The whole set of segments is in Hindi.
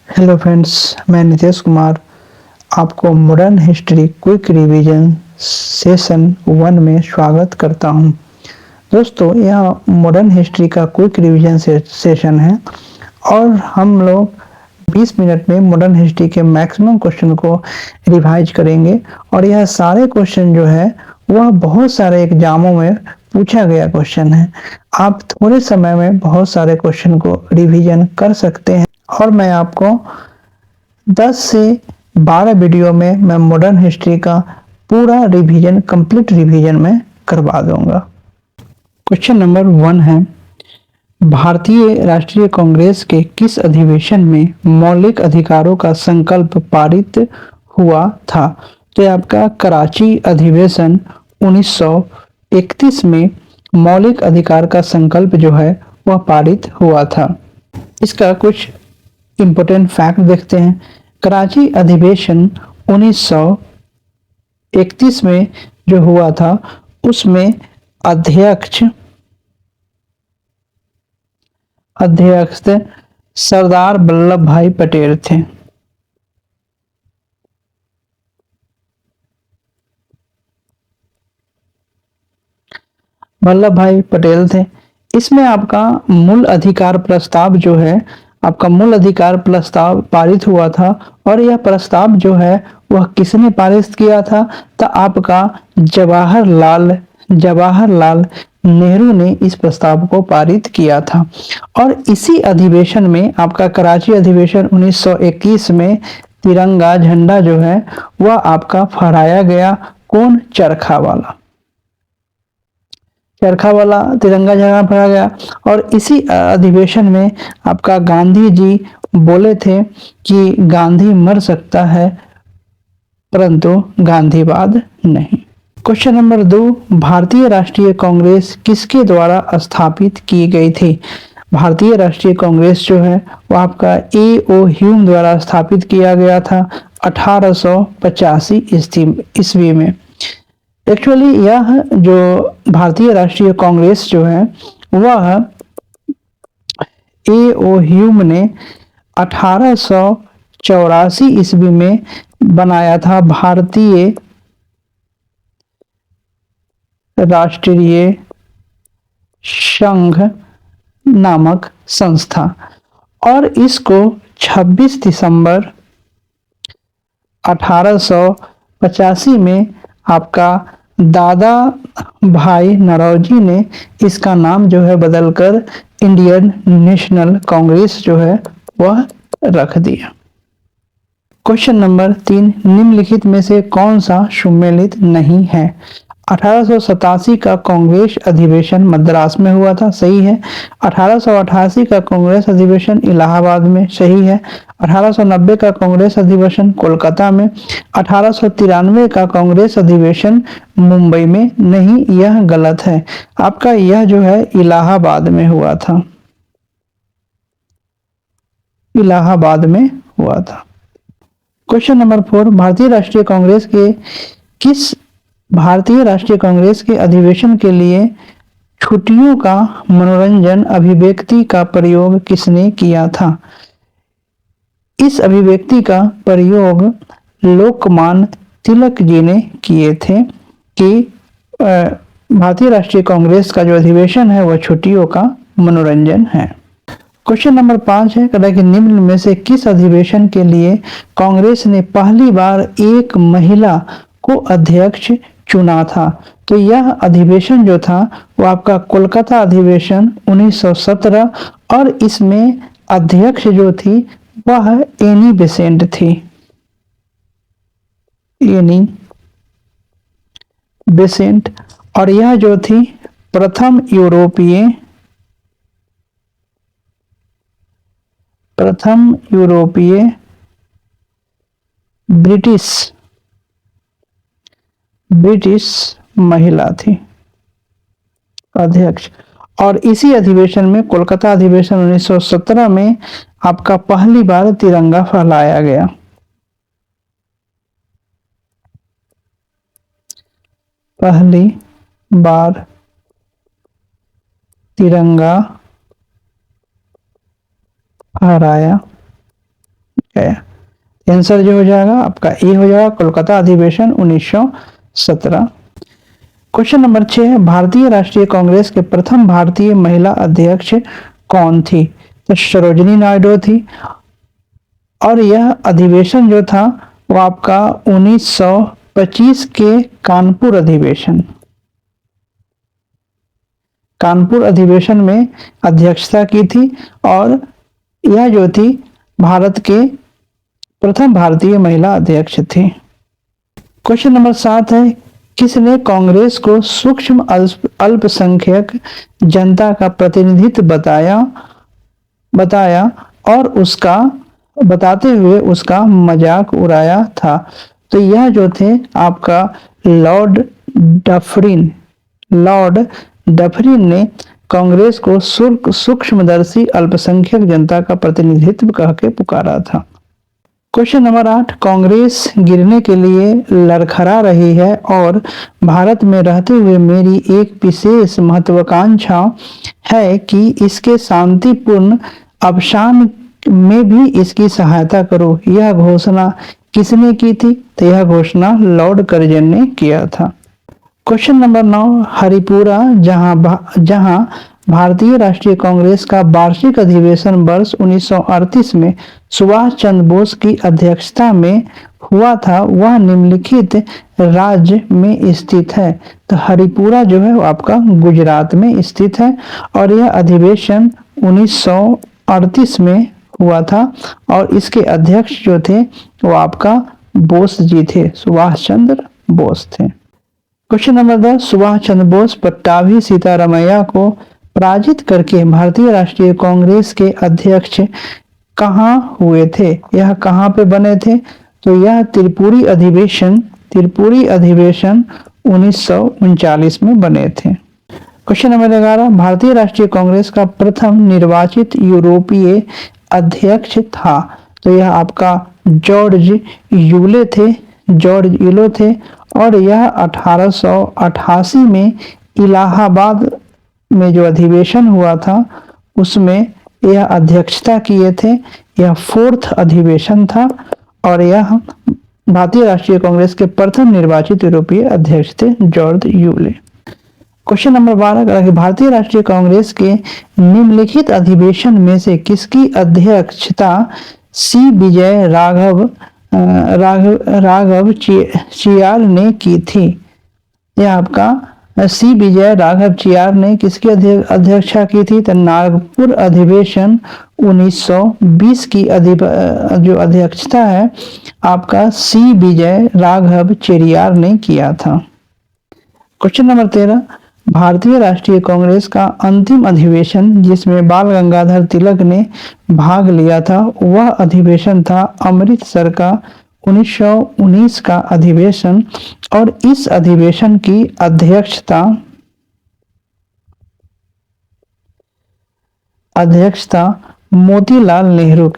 हेलो फ्रेंड्स, मैं नितेश कुमार आपको modern history quick revision session 1 में स्वागत करता हूं। दोस्तों, यह मॉडर्न हिस्ट्री का क्विक रिवीजन सेशन है और हम लोग 20 मिनट में मॉडर्न हिस्ट्री के मैक्सिमम क्वेश्चन को रिवाइज करेंगे और यह सारे क्वेश्चन जो है वह बहुत सारे एग्जामों में पूछा गया क्वेश्चन है। आप थोड़े समय में बहुत सारे क्वेश्चन को रिवीजन कर सकते हैं और मैं आपको 10 से 12 वीडियो में मैं मॉडर्न हिस्ट्री का पूरा रिवीजन कंप्लीट रिवीजन में करवा दूंगा। क्वेश्चन नंबर 1 है, भारतीय राष्ट्रीय कांग्रेस के किस अधिवेशन में मौलिक अधिकारों का संकल्प पारित हुआ था? तो ये आपका कराची अधिवेशन 1931 में मौलिक अधिकार का संकल्प जो है वह पारित हुआ था। इसका कुछ इम्पोर्टेंट फैक्ट देखते हैं। कराची अधिवेशन 1931 में जो हुआ था उसमें अध्यक्ष सरदार वल्लभ भाई पटेल थे। वल्लभ भाई पटेल थे। इसमें आपका मूल अधिकार प्रस्ताव जो है, आपका मूल अधिकार प्रस्ताव पारित हुआ था और यह प्रस्ताव जो है वह किसने पारित किया था? तो आपका जवाहरलाल नेहरू ने इस प्रस्ताव को पारित किया था। और इसी अधिवेशन में आपका कराची अधिवेशन 1921 में तिरंगा झंडा जो है वह आपका फहराया गया। कौन? चरखा वाला तिरंगा झंडा फहराया गया। और इसी अधिवेशन में आपका गांधी जी बोले थे कि गांधी मर सकता है परंतु गांधीवाद नहीं। क्वेश्चन नंबर 2, भारतीय राष्ट्रीय कांग्रेस किसके द्वारा स्थापित की गई थी? भारतीय राष्ट्रीय कांग्रेस जो है वो आपका A.O. ह्यूम द्वारा स्थापित किया गया था 1885 ईस्वी में। एक्चुअली यह जो भारतीय राष्ट्रीय कांग्रेस जो है वह A.O. ह्यूम ने 1884 ईस्वी में बनाया था। भारतीय राष्ट्रीय संघ नामक संस्था, और इसको 26 दिसंबर 1885 में आपका दादा भाई नौरोजी ने इसका नाम जो है बदलकर इंडियन नेशनल कांग्रेस जो है वह रख दिया। क्वेश्चन नंबर 3, निम्नलिखित में से कौन सा सुमेलित नहीं है? 1887 का कांग्रेस अधिवेशन मद्रास में हुआ था, सही है। 1888 का कांग्रेस अधिवेशन इलाहाबाद में, सही है। 1890 का कांग्रेस अधिवेशन कोलकाता में। 1893 का कांग्रेस अधिवेशन मुंबई में, नहीं, यह गलत है। आपका यह जो है इलाहाबाद में हुआ था, इलाहाबाद में हुआ था। क्वेश्चन नंबर 4, भारतीय राष्ट्रीय कांग्रेस के अधिवेशन के लिए छुट्टियों का मनोरंजन अभिव्यक्ति का प्रयोग किसने किया था? इस अभिव्यक्ति का प्रयोग लोकमान्य तिलक जी ने किए थे कि भारतीय राष्ट्रीय कांग्रेस का जो अधिवेशन है वह छुट्टियों का मनोरंजन है। क्वेश्चन नंबर 5 है, कि निम्न में से किस अधिवेशन के लिए कांग्रेस ने पहली बार एक महिला को अध्यक्ष चुना था? तो यह अधिवेशन जो था वो आपका कोलकाता अधिवेशन 1917 और इसमें अध्यक्ष जो थी वह एनी बेसेंट थी, एनी बेसेंट। और यह जो थी प्रथम यूरोपीय ब्रिटिश महिला थी अध्यक्ष। और इसी अधिवेशन में कोलकाता अधिवेशन 1917 में आपका पहली बार तिरंगा फहराया गया। पहली बार तिरंगा फहराया गया। आंसर जो हो जाएगा आपका ए हो जाएगा, कोलकाता अधिवेशन 1917। क्वेश्चन नंबर 6, भारतीय राष्ट्रीय कांग्रेस के प्रथम भारतीय महिला अध्यक्ष कौन थी? तो सरोजिनी नायडू थी। और यह अधिवेशन जो था वो आपका 1925 के कानपुर अधिवेशन में अध्यक्षता की थी। और यह जो थी भारत के प्रथम भारतीय महिला अध्यक्ष थी। क्वेश्चन नंबर 7 है, किसने कांग्रेस को सूक्ष्म अल्पसंख्यक जनता का प्रतिनिधित्व बताया और उसका बताते हुए उसका मजाक उड़ाया था? तो यह जो थे आपका लॉर्ड डफरिन ने कांग्रेस को सूक्ष्मदर्शी अल्पसंख्यक जनता का प्रतिनिधित्व कह के पुकारा था। क्वेश्चन नंबर 8, कांग्रेस गिरने के लिए लड़खड़ा रही है और भारत में रहते हुए मेरी एक विशेष महत्वाकांक्षा है कि इसके शांतिपूर्ण अवसान में भी इसकी सहायता करो। यह घोषणा किसने की थी? तो यह घोषणा लॉर्ड कर्जन ने किया था। क्वेश्चन नंबर 9, हरिपुरा जहां भारतीय राष्ट्रीय कांग्रेस का वार्षिक अधिवेशन वर्ष 1938 में सुभाष चंद्र बोस की अध्यक्षता में हुआ था, वह निम्नलिखित राज्य में स्थित है? तो हरिपुरा जो है वो आपका गुजरात में स्थित है। और यह अधिवेशन 1938 में हुआ था और इसके अध्यक्ष जो थे वो आपका बोस जी थे, सुभाष चंद्र बोस थे। क्वेश्चन नंबर 10, सुभाष चंद्र बोस पट्टाभी सीतारामैया को पराजित करके भारतीय राष्ट्रीय कांग्रेस के अध्यक्ष कहाँ हुए थे? यह कहाँ पे बने थे? तो यह त्रिपुरी अधिवेशन 1939 में बने थे। क्वेश्चन नंबर 11, भारतीय राष्ट्रीय कांग्रेस का प्रथम निर्वाचित यूरोपीय अध्यक्ष था? तो यह आपका जॉर्ज यूले थे। और यह 1888 में इलाहाबाद में जो अधिवेशन हुआ था उसमें यह अध्यक्षता किए थे। यह 4th अधिवेशन था और यह भारतीय राष्ट्रीय कांग्रेस के प्रथम निर्वाचित यूरोपीय अध्यक्ष थे, जॉर्ज यूले। क्वेश्चन नंबर 12, भारतीय राष्ट्रीय कांग्रेस के निम्नलिखित अधिवेशन में से किसकी अध्यक्षता सी विजय राघव चियार ने की थी? यह आपका सी विजय राघव चियार ने किसकी अध्यक्षता की थी? तो नागपुर अधिवेशन 1920 की जो अध्यक्षता है आपका सी विजय राघव चियार ने किया था। क्वेश्चन नंबर 13, भारतीय राष्ट्रीय कांग्रेस का अंतिम अधिवेशन जिसमें बाल गंगाधर तिलक ने भाग लिया था वह अधिवेशन था अमृतसर का 1919 का अधिवेशन। और इस अधिवेशन की अध्यक्षता मोतीलाल नेहरू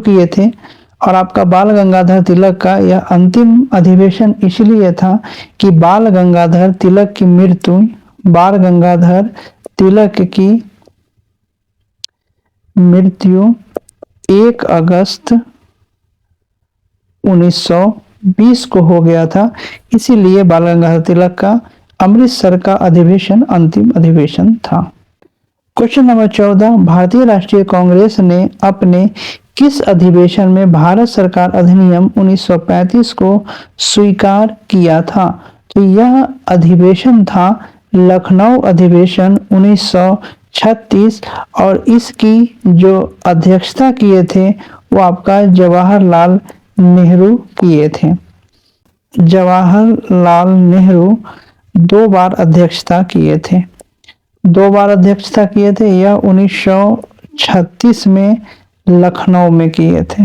किए थे। और आपका बाल गंगाधर तिलक का यह अंतिम अधिवेशन इसलिए था कि बाल गंगाधर तिलक की मृत्यु 1 अगस्त 1920 को हो गया था। इसीलिए बाल गंगाधर तिलक का अमृतसर का अधिवेशन अंतिम अधिवेशन था। क्वेश्चन नंबर 14, भारतीय राष्ट्रीय कांग्रेस ने अपने किस अधिवेशन में भारत सरकार अधिनियम 1935 को स्वीकार किया था? तो यह अधिवेशन था लखनऊ अधिवेशन 1936 और इसकी जो अध्यक्षता किए थे वो आपका जवाहरलाल नेहरू किए थे। जवाहरलाल नेहरू 2 बार अध्यक्षता किए थे। यह 1936 में लखनऊ में किए थे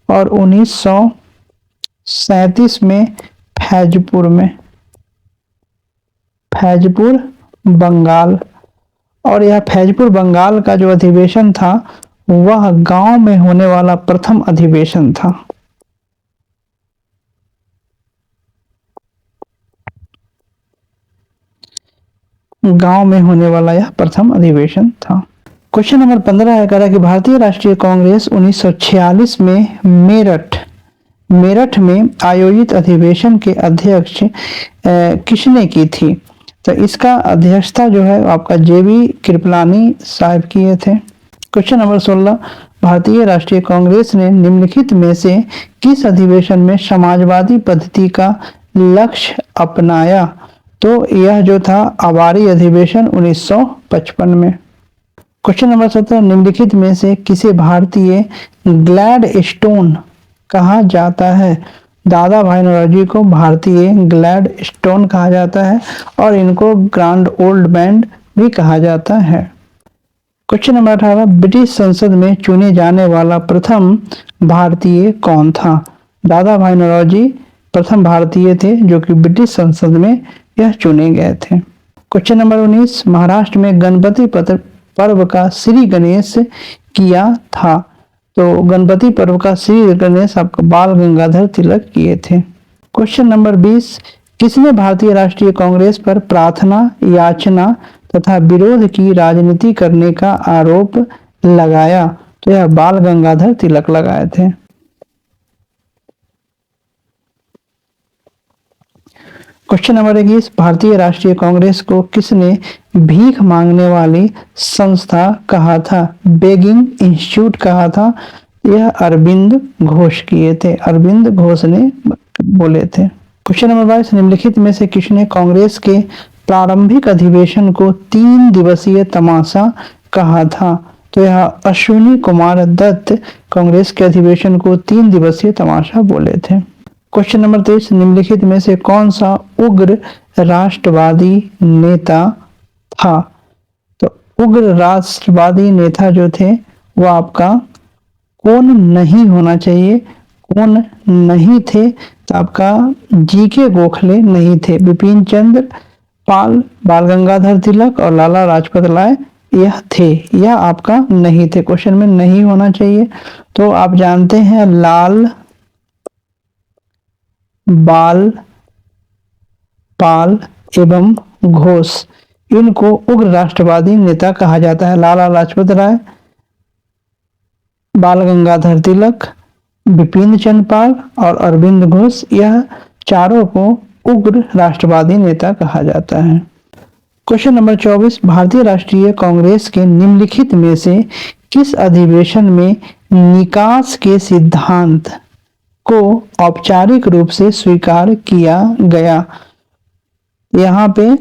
और 1937 में फैजपुर बंगाल। और यह फैजपुर बंगाल का जो अधिवेशन था वह गांव में होने वाला प्रथम अधिवेशन था। गांव में होने वाला यह प्रथम अधिवेशन था। क्वेश्चन नंबर 15 है, कह रहा है कि भारतीय राष्ट्रीय कांग्रेस 1946 में मेरठ में आयोजित अधिवेशन के अध्यक्ष किसने की थी? तो इसका अध्यक्षता जो है आपका जेबी कृपलानी साहब किए थे। क्वेश्चन नंबर 16, भारतीय राष्ट्रीय कांग्रेस ने निम्नलिखित में से किस अधिवेशन में समाजवादी पद्धति का लक्ष्य अपनाया? तो यह जो था आबारी अधिवेशन 1955 में। क्वेश्चन नंबर 17, निम्नलिखित में से किसे भारतीय ग्लैडस्टोन कहा जाता है? दादा भाई नौरोजी को भारतीय ग्लैडस्टोन कहा जाता है और इनको ग्रैंड ओल्ड मैन भी कहा जाता है। क्वेश्चन नंबर 18, ब्रिटिश संसद में चुने जाने वाला प्रथम भारतीय कौन था? दादा भाई नौरोजी प्रथम भारतीय थे जो कि ब्रिटिश संसद में यह चुने गए थे। क्वेश्चन नंबर 19, महाराष्ट्र में गणपति पर्व का श्री गणेश किया था? तो गणपति पर्व का श्री गणेश आपका बाल गंगाधर तिलक किए थे। क्वेश्चन नंबर 20, किसने भारतीय राष्ट्रीय कांग्रेस पर प्रार्थना, याचना तथा विरोध की राजनीति करने का आरोप लगाया? तो यह बाल गंगाधर तिलक लगाए थे। क्वेश्चन नंबर 21, भारतीय राष्ट्रीय कांग्रेस को किसने भीख मांगने वाली संस्था कहा था? बेगिंग इंस्टीट्यूट कहा था। यह अरविंद घोष किए थे, अरविंद घोष ने बोले थे। क्वेश्चन नंबर 22, निम्नलिखित में से किसने कांग्रेस के प्रारंभिक अधिवेशन को 3 दिवसीय तमाशा कहा था? तो यह अश्विनी कुमार दत्त कांग्रेस के अधिवेशन को 3 दिवसीय तमाशा बोले थे। क्वेश्चन नंबर 23, निम्नलिखित में से कौन सा उग्र राष्ट्रवादी नेता था? तो उग्र राष्ट्रवादी नेता जो थे वो आपका कौन नहीं होना चाहिए, कौन नहीं थे? तो आपका जीके गोखले नहीं थे, बिपिन चंद्र पाल, बाल गंगाधर तिलक और लाला लाजपत राय यह थे, यह आपका नहीं थे, क्वेश्चन में नहीं होना चाहिए। तो आप जानते हैं लाल, बाल, पाल एवं घोष, इनको उग्र राष्ट्रवादी नेता कहा जाता है। लाला लाजपत राय, बाल गंगाधर तिलक, बिपिन चंद्र पाल और अरविंद घोष, यह चारों को उग्र राष्ट्रवादी नेता कहा जाता है। क्वेश्चन नंबर 24, भारतीय राष्ट्रीय कांग्रेस के निम्नलिखित में से किस अधिवेशन में निकास के सिद्धांत को औपचारिक रूप से स्वीकार किया गया? यहाँ पे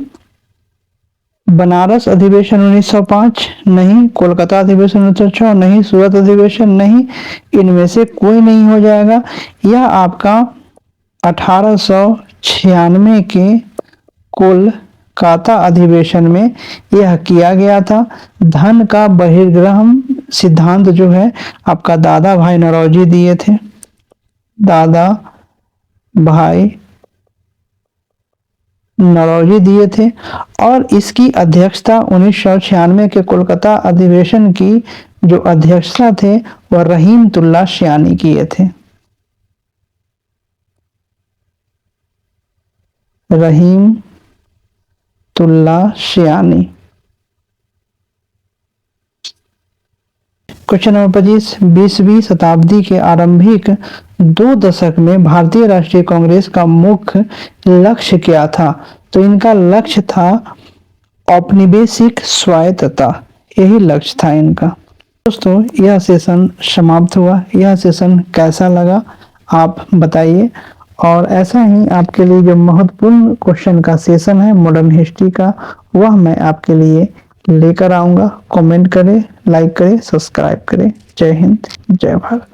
बनारस अधिवेशन 1905 नहीं, कोलकाता अधिवेशन 1906 नहीं, सूरत अधिवेशन नहीं, इनमें से कोई नहीं हो जाएगा। यह आपका 1896 के कोलकाता अधिवेशन में यह किया गया था। धन का बहिर्गमन सिद्धांत जो है आपका दादा भाई नौरोजी दिए थे, दादा भाई नौरोजी दिए थे और इसकी अध्यक्षता 1996 के कोलकाता अधिवेशन की जो अध्यक्षता थे वह रहीमतुल्लाह सियानी किए थे, रहीमतुल्लाह सियानी। क्वेश्चन नंबर 25, 20वीं शताब्दी के आरंभिक 2 दशक में भारतीय राष्ट्रीय कांग्रेस का मुख्य लक्ष्य क्या था? तो इनका लक्ष्य था औपनिवेशिक स्वायत्तता, यही लक्ष्य था इनका। दोस्तों यह सेशन समाप्त हुआ, यह सेशन कैसा लगा आप बताइए, और ऐसा ही आपके लिए जो महत्वपूर्ण क्वेश्चन का सेशन है मॉडर्न हिस्ट्री का वह मैं आपके लिए लेकर आऊँगा। कमेंट करें, लाइक करें, सब्सक्राइब करें। जय हिंद, जय भारत।